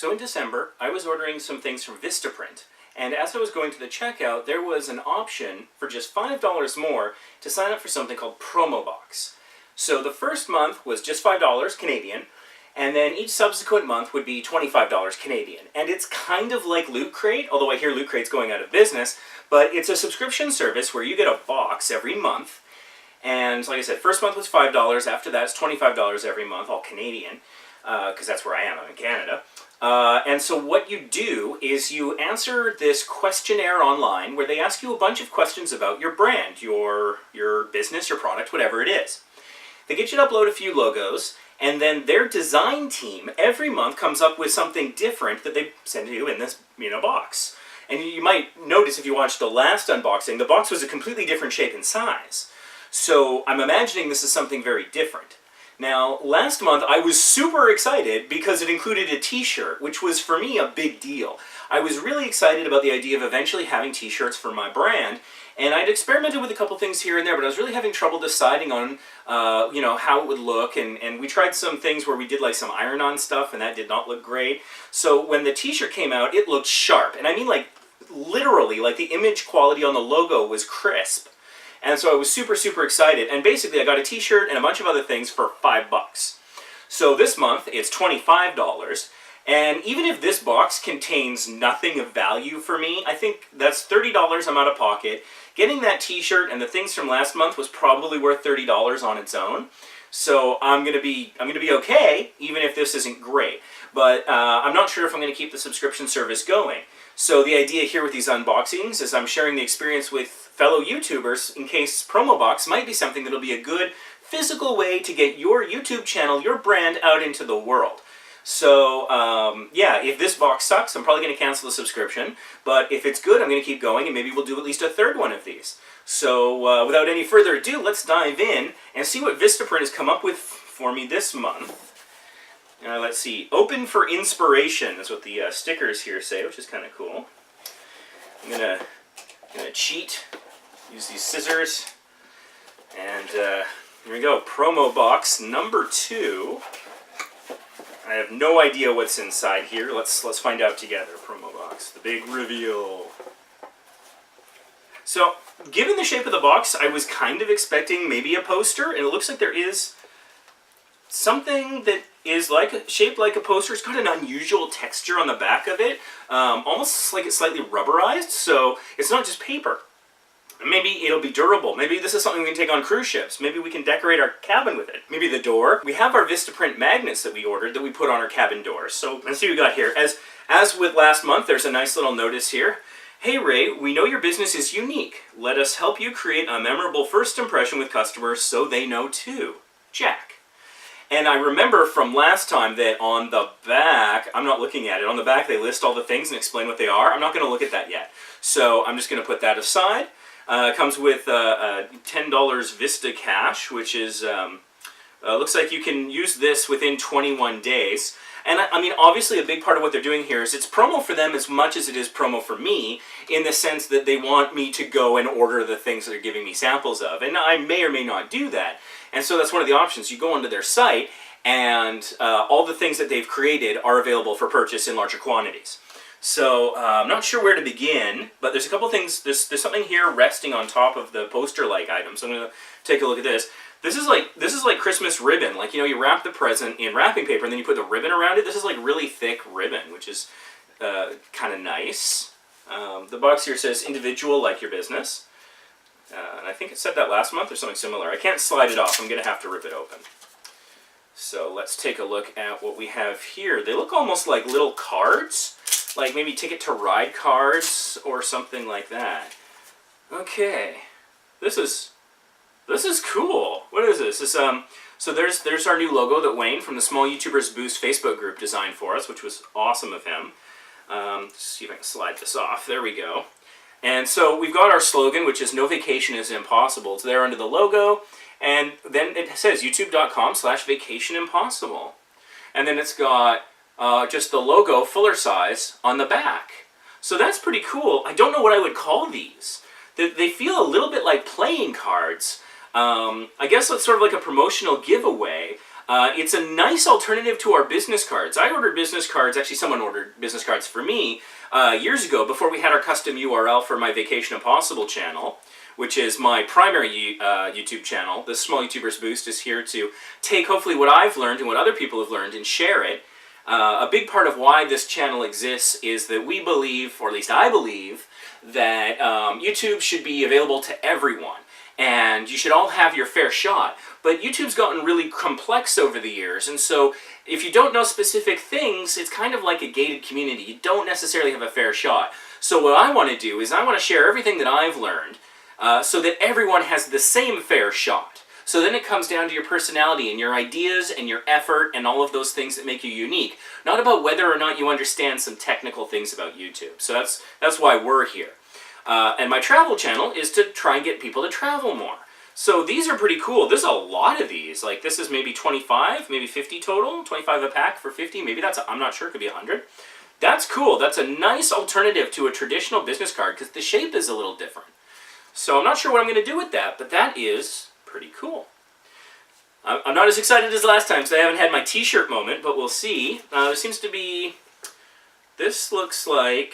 So in December, I was ordering some things from VistaPrint, and as I was going to the checkout, there was an option for just $5 more to sign up for something called PromoBox. So the first month was just $5 Canadian, and then each subsequent month would be $25 Canadian. And it's kind of like Loot Crate, although I hear Loot Crate's going out of business, but it's a subscription service where you get a box every month. And like I said, first month was $5, after that it's $25 every month, all Canadian, because that's where I am, I'm in Canada. And so what you do is you answer this questionnaire online where they ask you a bunch of questions about your brand, your business, your product, whatever it is. They get you to upload a few logos, and then their design team every month comes up with something different that they send to you in this box. And you might notice if you watched the last unboxing, the box was a completely different shape and size. So I'm imagining this is something very different. Now, last month I was super excited because it included a t-shirt, which was for me a big deal. I was really excited about the idea of eventually having t-shirts for my brand, and I'd experimented with a couple things here and there, but I was really having trouble deciding on, how it would look, and we tried some things where we did like some iron-on stuff, and that did not look great. So when the t-shirt came out, it looked sharp, and I mean like literally, like the image quality on the logo was crisp. And so I was super, super excited, and basically I got a t-shirt and a bunch of other things for $5. So this month it's $25, and even if this box contains nothing of value for me, I think that's $30 I'm out of pocket. Getting that t-shirt and the things from last month was probably worth $30 on its own. So I'm gonna be okay, even if this isn't great. But I'm not sure if I'm gonna keep the subscription service going. So the idea here with these unboxings is I'm sharing the experience with fellow YouTubers in case PromoBox might be something that'll be a good physical way to get your YouTube channel, your brand, out into the world. So, yeah, if this box sucks, I'm probably going to cancel the subscription, but if it's good, I'm going to keep going, and maybe we'll do at least a third one of these. So, without any further ado, let's dive in and see what VistaPrint has come up with for me this month. Let's see, open for inspiration is what the stickers here say, which is kind of cool. I'm gonna cheat, use these scissors, and here we go, PromoBox number 2. I have no idea what's inside here. Let's find out together. PromoBox, the big reveal. So, given the shape of the box, I was kind of expecting maybe a poster, and it looks like there is something that is shaped like a poster. It's got an unusual texture on the back of it, almost like it's slightly rubberized, so it's not just paper. Maybe it'll be durable. Maybe this is something we can take on cruise ships. Maybe we can decorate our cabin with it. Maybe the door. We have our VistaPrint magnets that we ordered that we put on our cabin doors. So let's see what we got here. As with last month, there's a nice little notice here. Hey Ray, we know your business is unique. Let us help you create a memorable first impression with customers so they know too. Jack. And I remember from last time that on the back, I'm not looking at it, on the back they list all the things and explain what they are. I'm not going to look at that yet. So I'm just going to put that aside. It comes with $10 Vista cash, which is, looks like you can use this within 21 days. And I mean, obviously a big part of what they're doing here is it's promo for them as much as it is promo for me, in the sense that they want me to go and order the things that they're giving me samples of. And I may or may not do that. And so that's one of the options. You go onto their site, and all the things that they've created are available for purchase in larger quantities. So I'm not sure where to begin, but there's a couple things. There's something here resting on top of the poster-like item. So I'm going to take a look at this. This is like Christmas ribbon. Like, you wrap the present in wrapping paper and then you put the ribbon around it. This is like really thick ribbon, which is kind of nice. The box here says individual, like your business. And I think it said that last month or something similar. I can't slide it off. I'm going to have to rip it open. So let's take a look at what we have here. They look almost like little cards. Like maybe Ticket to Ride cards or something like that. Okay, this is cool. What is this? So there's our new logo that Wayne from the Small YouTubers Boost Facebook group designed for us, which was awesome of him. Let's see if I can slide this off. There we go. And so we've got our slogan, which is "No vacation is impossible." It's there under the logo, and then it says youtube.com/vacationimpossible, and then it's got just the logo, fuller size, on the back. So that's pretty cool. I don't know what I would call these. They feel a little bit like playing cards. I guess it's sort of like a promotional giveaway. It's a nice alternative to our business cards. I ordered business cards, actually someone ordered business cards for me years ago before we had our custom URL for my Vacation Impossible channel, which is my primary YouTube channel. The Small YouTubers Boost is here to take hopefully what I've learned and what other people have learned and share it. A big part of why this channel exists is that we believe, or at least I believe, that YouTube should be available to everyone. And you should all have your fair shot. But YouTube's gotten really complex over the years, and so if you don't know specific things, it's kind of like a gated community. You don't necessarily have a fair shot. So what I want to do is I want to share everything that I've learned so that everyone has the same fair shot. So then it comes down to your personality and your ideas and your effort and all of those things that make you unique. Not about whether or not you understand some technical things about YouTube. So that's why we're here. And my travel channel is to try and get people to travel more. So these are pretty cool. There's a lot of these. Like this is maybe 25, maybe 50 total. 25 a pack for 50. Maybe that's, I'm not sure, it could be 100. That's cool. That's a nice alternative to a traditional business card because the shape is a little different. So I'm not sure what I'm going to do with that, but that is pretty cool. I'm not as excited as last time because I haven't had my t-shirt moment, but we'll see. There seems to be, this looks like,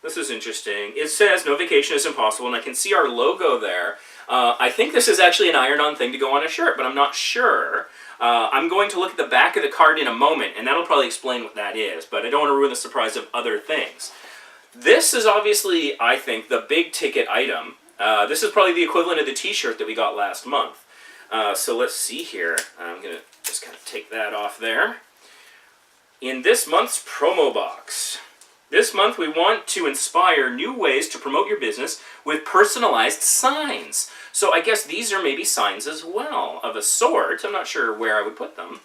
this is interesting. It says no vacation is impossible, and I can see our logo there. I think this is actually an iron-on thing to go on a shirt, but I'm not sure. I'm going to look at the back of the card in a moment, and that'll probably explain what that is, but I don't want to ruin the surprise of other things. This is obviously, I think, the big-ticket item. This is probably the equivalent of the t-shirt that we got last month. So let's see here. I'm going to just kind of take that off there. In this month's promo box, this month we want to inspire new ways to promote your business with personalized signs. So I guess these are maybe signs as well, of a sort. I'm not sure where I would put them.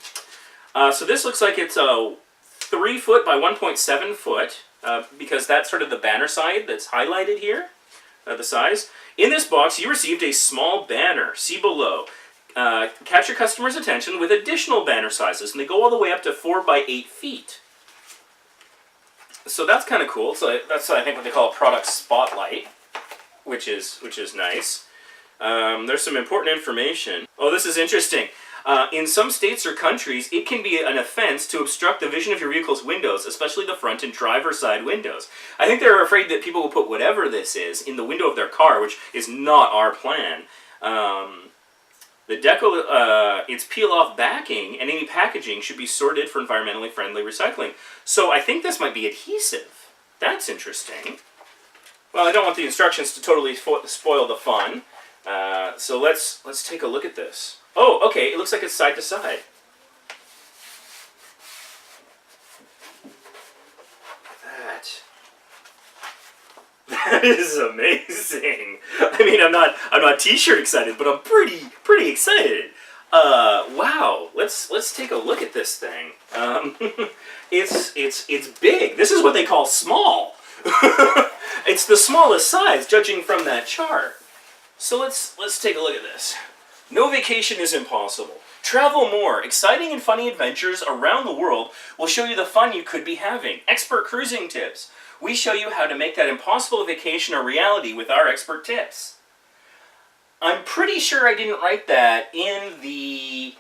So this looks like it's a 3 foot by 1.7 foot, because that's sort of the banner side that's highlighted here, the size. In this box you received a small banner, see below. Catch your customers' attention with additional banner sizes, and they go all the way up to 4 by 8 feet. So that's kind of cool. So that's, I think, what they call a product spotlight, which is nice. There's some important information. Oh, this is interesting. In some states or countries, it can be an offense to obstruct the vision of your vehicle's windows, especially the front and driver's side windows. I think they're afraid that people will put whatever this is in the window of their car, which is not our plan. The decal, its peel-off backing and any packaging should be sorted for environmentally friendly recycling. So I think this might be adhesive. That's interesting. Well, I don't want the instructions to totally spoil the fun. So let's take a look at this. Oh, okay, it looks like it's side to side. That is amazing. I mean, I'm not t-shirt excited, but I'm pretty excited. Wow. Let's take a look at this thing. It's big. This is what they call small. It's the smallest size, judging from that chart. So let's take a look at this. No vacation is impossible. Travel more. Exciting and funny adventures around the world will show you the fun you could be having. Expert cruising tips. We show you how to make that impossible vacation a reality with our expert tips. I'm pretty sure I didn't write that in the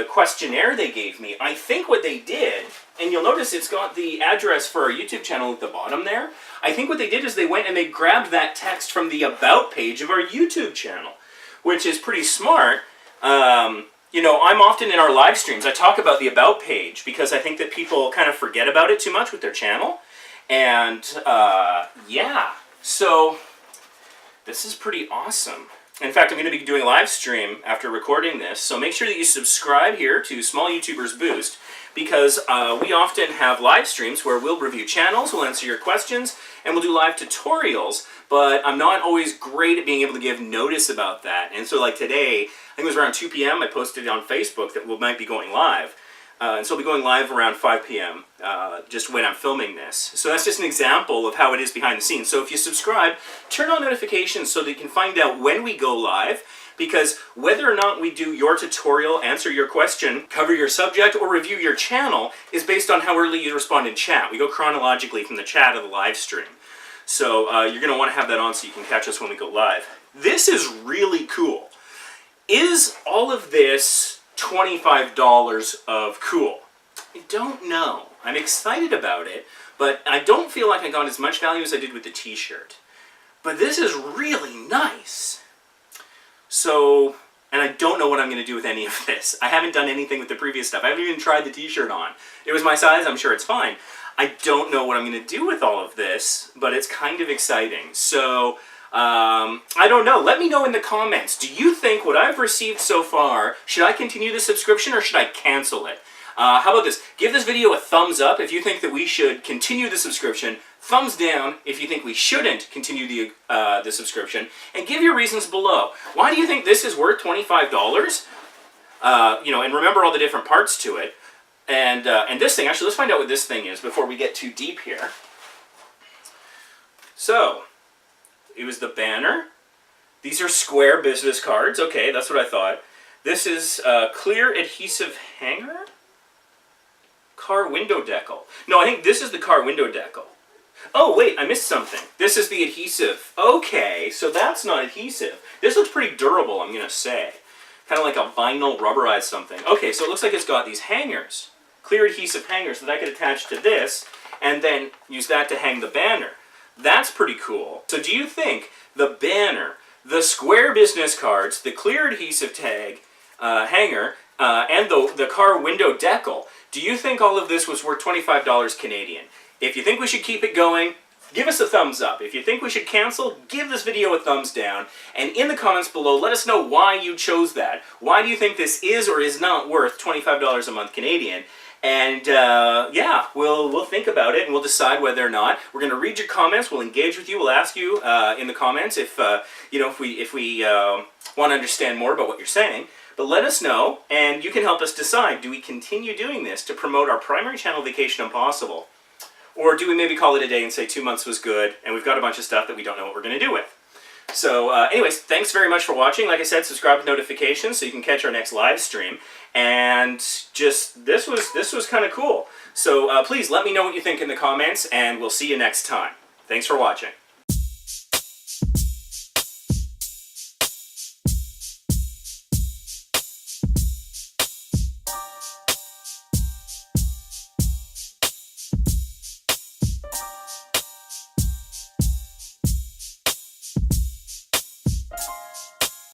questionnaire they gave me. I think what they did, and you'll notice it's got the address for our YouTube channel at the bottom there. I think what they did is they went and they grabbed that text from the About page of our YouTube channel, which is pretty smart. You know, I'm often in our live streams, I talk about the About page because I think that people kind of forget about it too much with their channel. And, yeah. So, this is pretty awesome. In fact, I'm going to be doing a live stream after recording this, so make sure that you subscribe here to Small YouTubers Boost, because we often have live streams where we'll review channels, we'll answer your questions, and we'll do live tutorials, but I'm not always great at being able to give notice about that. And so like today, I think it was around 2 p.m., I posted on Facebook that we might be going live. And so I'll be going live around 5 p.m., just when I'm filming this. So that's just an example of how it is behind the scenes. So if you subscribe, turn on notifications so that you can find out when we go live, because whether or not we do your tutorial, answer your question, cover your subject, or review your channel is based on how early you respond in chat. We go chronologically from the chat of the live stream. So you're going to want to have that on so you can catch us when we go live. This is really cool. Is all of this $25 of cool? I don't know. I'm excited about it, but I don't feel like I got as much value as I did with the t-shirt. But this is really nice. So, and I don't know what I'm going to do with any of this. I haven't done anything with the previous stuff. I haven't even tried the t-shirt on. It was my size, I'm sure it's fine. I don't know what I'm going to do with all of this, but it's kind of exciting. So, I don't know. Let me know in the comments. Do you think what I've received so far, should I continue the subscription or should I cancel it? How about this? Give this video a thumbs up if you think that we should continue the subscription. Thumbs down if you think we shouldn't continue the subscription. And give your reasons below. Why do you think this is worth $25? You know, and remember all the different parts to it. And this thing, actually, let's find out what this thing is before we get too deep here. So, it was the banner. These are square business cards. Okay, that's what I thought. This is clear adhesive hanger. Car window decal. No, I think this is the car window decal. Oh, wait, I missed something. This is the adhesive. Okay, so that's not adhesive. This looks pretty durable, I'm going to say. Kind of like a vinyl rubberized something. Okay, so it looks like it's got these hangers. Clear adhesive hangers that I could attach to this and then use that to hang the banner. That's pretty cool. So do you think the banner, the square business cards, the clear adhesive tag hanger, and the car window decal, do you think all of this was worth $25 Canadian? If you think we should keep it going, give us a thumbs up. If you think we should cancel, give this video a thumbs down. And in the comments below, let us know why you chose that. Why do you think this is or is not worth $25 a month Canadian? And yeah, we'll think about it and we'll decide whether or not. We're going to read your comments. We'll engage with you. We'll ask you in the comments if you know, if we want to understand more about what you're saying. But let us know, and you can help us decide. Do we continue doing this to promote our primary channel, Vacation Impossible? Or do we maybe call it a day and say 2 months was good, and we've got a bunch of stuff that we don't know what we're going to do with? So anyways, thanks very much for watching. Like I said, subscribe with notifications so you can catch our next live stream. And just, this was kind of cool. So please let me know what you think in the comments, and we'll see you next time. Thanks for watching.